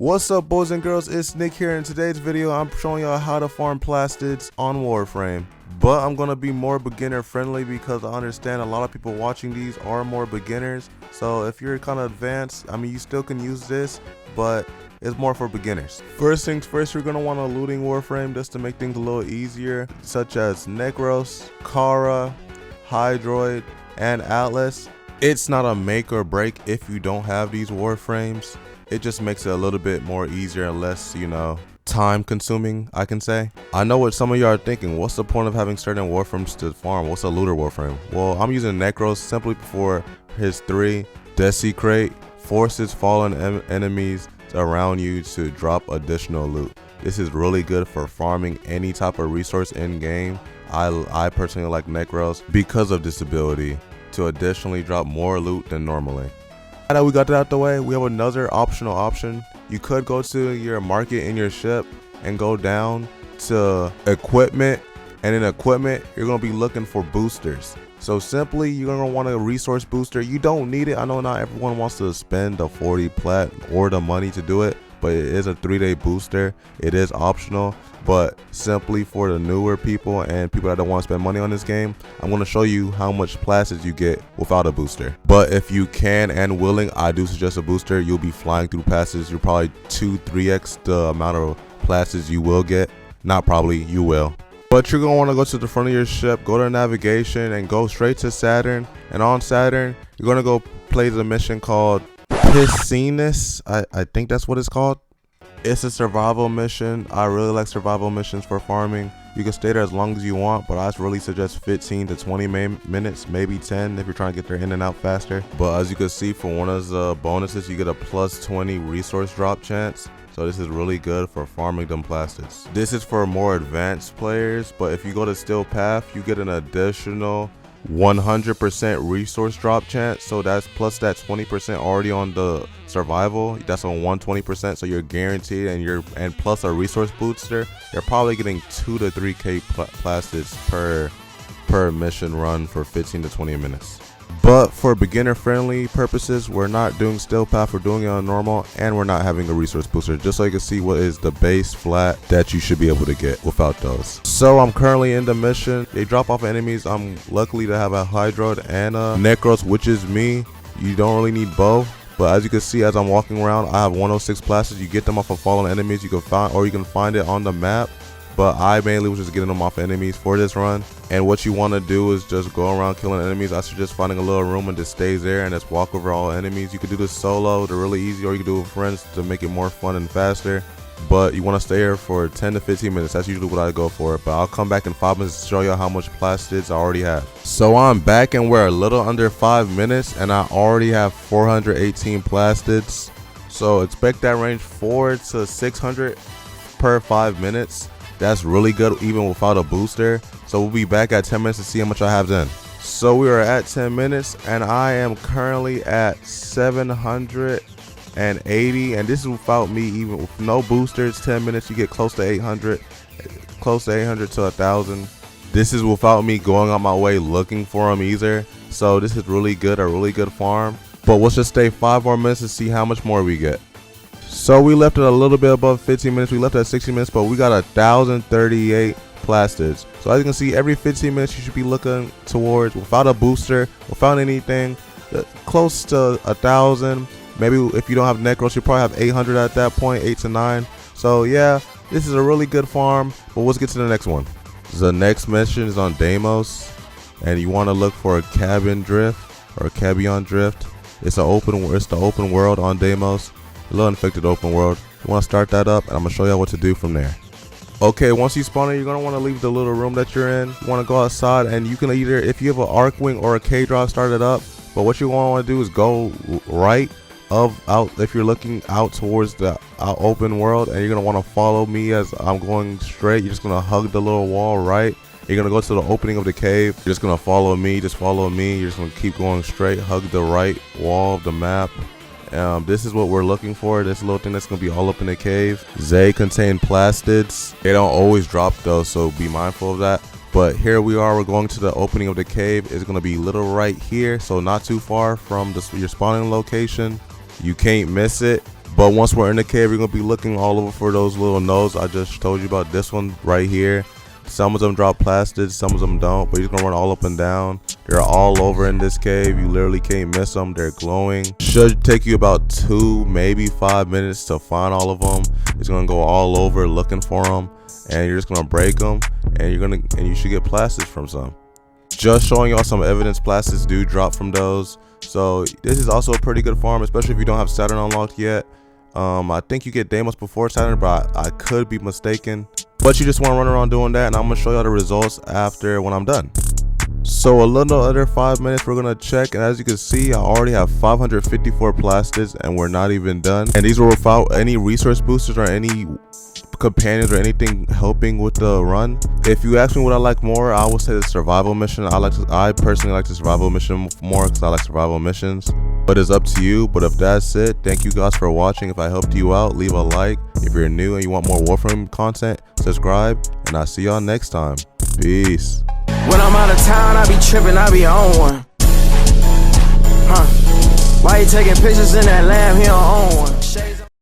What's up, boys and girls, it's Nick here. In today's video I'm showing y'all how to farm plastids on Warframe, but I'm gonna be more beginner friendly because I understand a lot of people watching these are more beginners. So if you're kind of advanced, I mean, you still can use this, but it's more for beginners. First things first, you're gonna want a looting Warframe just to make things a little easier, such as Necros, Kara, Hydroid, and Atlas. It's not a make or break if you don't have these Warframes. It just makes it a little bit more easier and less, time consuming, I can say. I know what some of y'all are thinking. What's the point of having certain Warframes to farm? What's a looter Warframe? Well, I'm using Necros simply for his 3 Desecrate, forces fallen enemies around you to drop additional loot. This is really good for farming any type of resource in game. I personally like Necros because of this ability to additionally drop more loot than normally. Now that we got that out the way, we have another optional option. You could go to your market in your ship and go down to equipment, and in equipment you're going to be looking for boosters. So simply, you're going to want a resource booster. You don't need it. I know not everyone wants to spend the 40 plat or the money to do it, but it is a 3-day booster. It is optional, but simply for the newer people and people that don't want to spend money on this game, I'm going to show you how much plastids you get without a booster. But if you can and willing, I do suggest a booster. You'll be flying through plastids. You're probably 2-3x the amount of plastids you will get. Not probably, you will. But you're going to want to go to the front of your ship, go to navigation, and go straight to Saturn. And on Saturn, you're going to go play the mission called Plastids. I think that's what it's called. It's a survival mission. I really like survival missions for farming. You can stay there as long as you want, but I really suggest 15 to 20 minutes, maybe 10 if you're trying to get there in and out faster. But as you can see, for one of the bonuses, you get a +20 resource drop chance. So this is really good for farming them plastids. This is for more advanced players, but if you go to Steel Path, you get an additional 100% resource drop chance. So that's plus that 20% already on the survival. That's a 120%, so you're guaranteed, and plus a resource booster, you're probably getting 2 to 3k plastids per mission run for 15 to 20 minutes. But for beginner friendly purposes, we're not doing Steel Path, we're doing it on normal, and we're not having a resource booster, just so you can see what is the base flat that you should be able to get without those. So I'm currently in the mission. They drop off enemies. I'm lucky to have a Hydroid and a Necros, which is me. You don't really need both, but as you can see, as I'm walking around, I have 106 plastids. You get them off of fallen enemies. You can find it on the map, but I mainly was just getting them off enemies for this run. And what you want to do is just go around killing enemies. I suggest finding a little room and just stay there and just walk over all enemies. You can do this solo, they're really easy, or you can do it with friends to make it more fun and faster. But you want to stay here for 10 to 15 minutes. That's usually what I go for. But I'll come back in 5 minutes to show you how much plastids I already have. So I'm back and we're a little under 5 minutes, and I already have 418 plastids. So expect that range 400 to 600 per 5 minutes. That's really good even without a booster. So we'll be back at 10 minutes to see how much I have then. So we are at 10 minutes and I am currently at 780, and this is without me, even with no boosters. 10 minutes you get close to 800 to 1,000. This is without me going on my way looking for them either. So this is really good, a really good farm. But let's just stay 5 more minutes to see how much more we get. So we left it a little bit above 15 minutes. We left it at 60 minutes, but we got 1,038 plastids. So as you can see, every 15 minutes you should be looking towards, without a booster, without anything, close to 1,000. Maybe if you don't have Necros, you probably have 800 at that point, 8 to 9. So yeah, this is a really good farm. But let's get to the next one. The next mission is on Deimos, and you want to look for a cabin drift or a cabion drift. It's the open world on Deimos. A little infected open world. You want to start that up, and I'm gonna show you what to do from there. Okay, once you spawn in, you're gonna want to leave the little room that you're in. You want to go outside, and you can either, if you have an arc wing or a K-drop, start it up. But what you want to do is go right out if you're looking out towards the open world, and you're gonna want to follow me as I'm going straight. You're just gonna hug the little wall right. You're gonna go to the opening of the cave. You're just gonna follow me. Just follow me. You're just gonna keep going straight. Hug the right wall of the map. This is what we're looking for. This little thing that's gonna be all up in the cave. They contain plastids. They don't always drop though, so be mindful of that. But here we are. We're going to the opening of the cave. It's gonna be little right here, so not too far from your spawning location. You can't miss it. But once we're in the cave, we're gonna be looking all over for those little nodes. I just told you about this one right here. Some of them drop plastids, some of them don't, but you're gonna run all up and down. They're all over in this cave. You literally can't miss them. They're glowing. Should take you about 2, maybe 5 minutes to find all of them. It's gonna go all over looking for them, and you're just gonna break them, and you should get plastids from some. Just showing y'all some evidence plastids do drop from those. So this is also a pretty good farm, especially if you don't have Saturn unlocked yet. I think you get Deimos before Saturn, but I could be mistaken. But you just want to run around doing that, and I'm gonna show y'all the results after when I'm done. So a little under 5 minutes, we're gonna check, and as you can see, I already have 554 plastids, and we're not even done. And these were without any resource boosters or any companions or anything helping with the run. If you ask me what I like more, I would say the survival mission. I personally like the survival mission more because I like survival missions, but it's up to you. But if that's it, thank you guys for watching. If I helped you out, leave a like. If you're new and you want more Warframe content, subscribe, and I'll see y'all next time. Peace. When I'm out of town, I be tripping, I be on one. Why you taking pictures in that lamb? He don't own one.